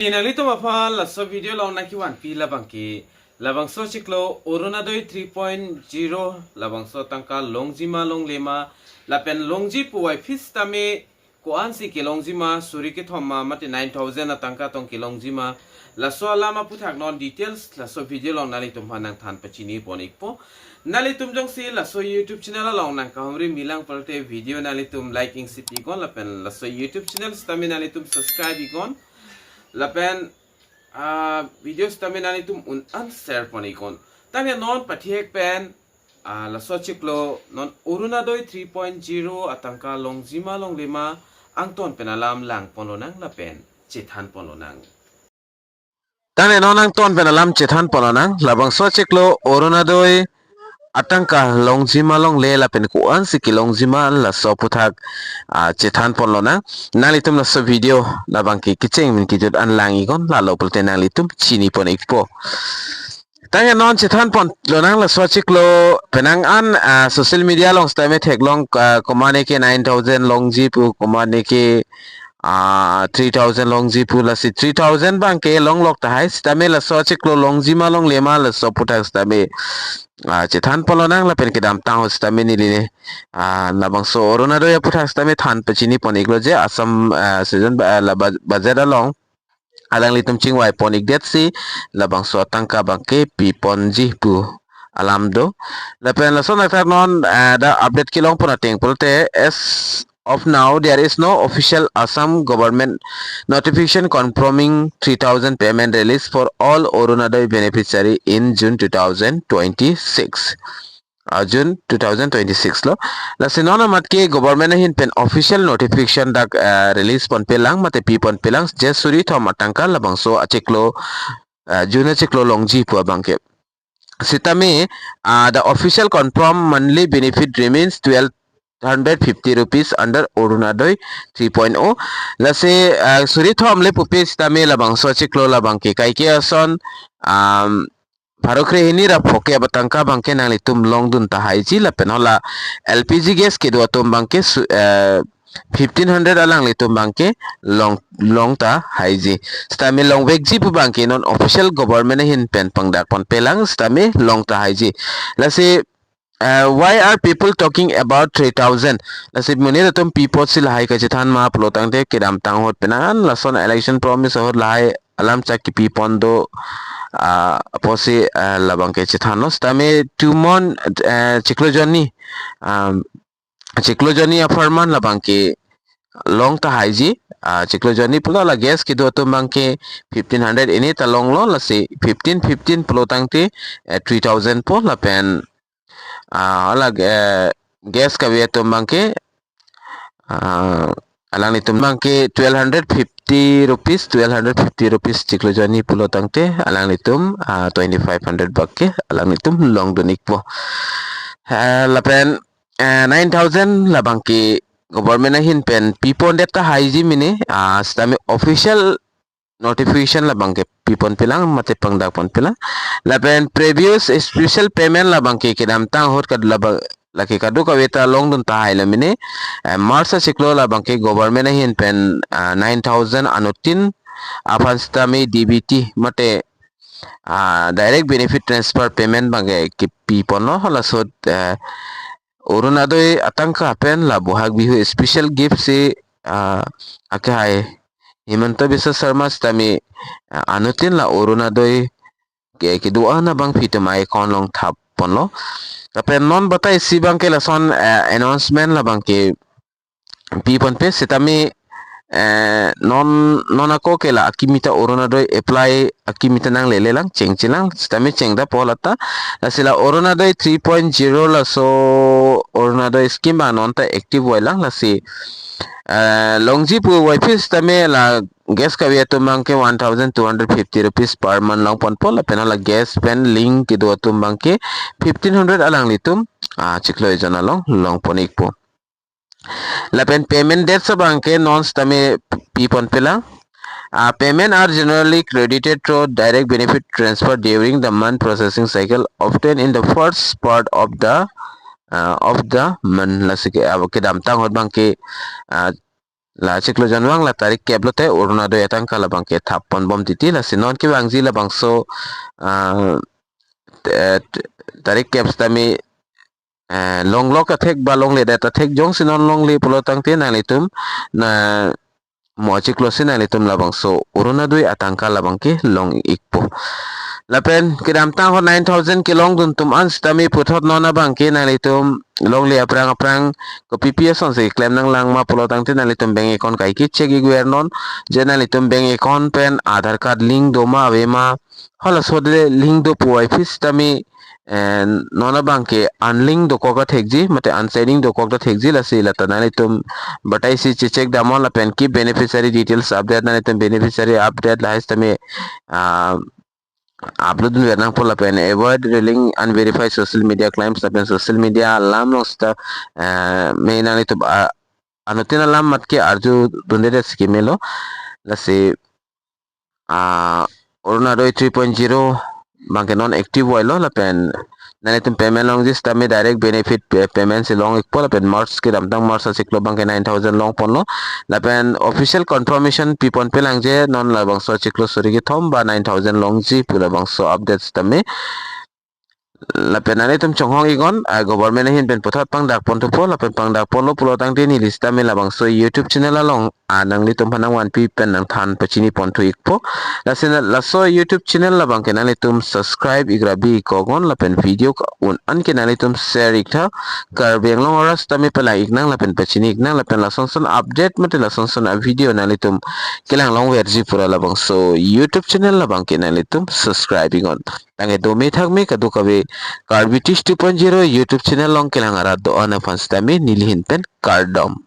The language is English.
Inalito mapal so video long na kiwan pi labang so Achiklo Orunodoi 3.0 labang so tangka Longji ma longlema lapen Longji puwai fis tame Koan si ke Longji ma suri ke thoma mate 9,000 na tangka tong ke Longji ma laso alama puthak non details laso video long nalitum hanang than pachini ponik po nalitum jong si laso YouTube channel long nang kahumri milang palte video nalitum liking sipi kon lapen laso YouTube channel stami nalitum subscribe ikon lapen videos tamen nalitum share ponikon tamya non pathiek pen Laso Achiklo non Orunodoi 3.0 atangka Longji ma longlema angton penalam lang pononang lapen chithan pononang Tane nonang ton penalam chithan pononang labang so Achiklo Orunodoi atangka Longji ma longle lapen Koan si ke Longji ma la so puthak chithan ponlona nalitum la so video labang ki kicheng min kijut anlang ikon lalo pulte nalitum chini pon ikpo tanga non chithan pon lonang la so Achiklo penang an social media long stime thek long komane ke 9,000 Longji pu komane ke 3,000 Longji pu la si 3,000 bang ke long lok ta hai stame la so Achiklo Longji ma long lema la so puthak stame chithan polonang la pen kedam tang stame ni line labang so Orunodoi puthak stame than pachini pon iklo je Assam season la budget along alang litum chingwai ponik det si labang so tangka bangke pi ponji pu alam do la pen la so na non da update kilong pon ateng polte as of now there is no official Assam government notification confirming 3,000 payment release for all Orunodoi beneficiary in June 2026 June 2026 lo la sinona matke government hin pen official notification dak release pon pelang mate pi pon pelang je suri thom atangka labang so Achiklo June Achiklo Longji pu bangke sitame the official confirm monthly benefit remains 1,250 rupees under Orunodoi 3.0 lase suri thom le pupe sitame labang so Achiklo labang ke kai ke ason Parokre ini ra phoke batangka bangke nang litum long dun ta haiji la penola LPG gas ke do tum bangke 1,500 alang litum bangke long ta haiji stame long vegji pu bangke non official government hin pen pangdak pon pelang stame long ta haiji la se why are people talking about 3,000 la se munir tum people sil hai ka chithan ma plotang te kedam tang hot penan la son election promise hot lai alam chaki pi pondo posi labang ke chithano stame tumon Achiklo joni afarman labang ke long ta haiji Achiklo joni pula la gas ki do tum bang ke 1,500 ini ta long lo la se 15 plotang te 3,000 po la pen ala gas ka we tum bang ke alang ni tum bang ke 1,250 rupees Achiklo joni pulo tangte alang ni tum 2,500 bakke alang ni tum long donik po lapen 9,000 labang ke government hin pen pipon data haiji mine stame official notification labang ke pipon pilang mate pangdak pon pilang lapen previous special payment labang ke kedam tang hot kad labang laki kadu ka weta long dun ta haila mine March Achiklo labang ke government hin pen 9,000 anutin apan stame DBT mate direct benefit transfer payment bange ke pipon no hala so Orunodoi atangka pen la bohag bihu special gift se ake hai Himanta Bisa Sharma stame anutin la Orunodoi ke dua na bang fitumai kon long thap pon lo tapi non batai si bang ke lason announcement la bang ke pipon pe sitame non ako ke la akimita Orunodoi apply akimita nang lele lang cheng chilang sitame cheng da polata la sila Orunodoi 3.0 la so OrunodoiScheme ba non ta active way lang la si Longji pu wifi sitame la gas ka we tumang ke 1,250 rupees per month lang pon pol pena la gas pen link ke do tumang ke 1,500 alang litum Achiklo jana long ponik po la pen payment date sa bangke non stame pipon pela payment are generally credited through direct benefit transfer during the month processing cycle often in the first part of the month la sike kedam tang hot bangke la Achiklo janwang la tarik keblo te Orunodoi Tangka labang ke thapon bom titi la sinon ki wangji labang so tarik kebs tami long lo ka thek ba long le data thek jong sinon long le pulo tang te na litum na mo Achiklo sin na litum labang so Orunodoi Tangka labang ke long ikpo lapen kidam tang ho 9000 kilong dun tum ans tami puthot nona bang ke na litum long le aprang ko PPS on se claim nang lang ma pulo tang te na litum bank account kai ki check igwer non je na litum bank account pen Aadhaar card link do ma vema hala sodle link do puai fis tami and nona bang ke unlink do ko ka thekji mate unsetting do ko ka thekji la se la tanani tum batai si check damon la pen ki beneficiary details update na litum beneficiary update la tami upload wernang pola pen avoid reeling unverified social media claims pen social media lam no sta main ani to anutin lam mat ke arju dundere scheme lo la se Orunodoi 3.0 bangke non active wilo la pen nanitum payment long this tami direct benefit payment si long ikpo la pen march ke damtang march Achiklo bangke 9000 long ponlo la pen official confirmation pipon pelang je non la bangso Achiklo suri ki thom ba 9000 long ji pula bangso updates tami la pen nanitum chonghong igon government hin pen pothat pang dak pon to po la pen pang dak pon lo pulo tang ni list tami la bangso YouTube channel la long anang litum panang wan pi pen nang than pachini pon to ikpo la sen la so YouTube channel la bang kenali tum subscribe igrabi kogon la pen video un an kenali tum share ikta kar beng long oras tami pala iknang la pen pachini iknang la pen la son update mate la son video nali tum kelang long verji pura la bang so YouTube channel la bang kenali tum subscribe ingon tange do me thak me kadu kabe Carbitis 2.0 YouTube channel long kelang arat do ana fans tami nilihin pen cardom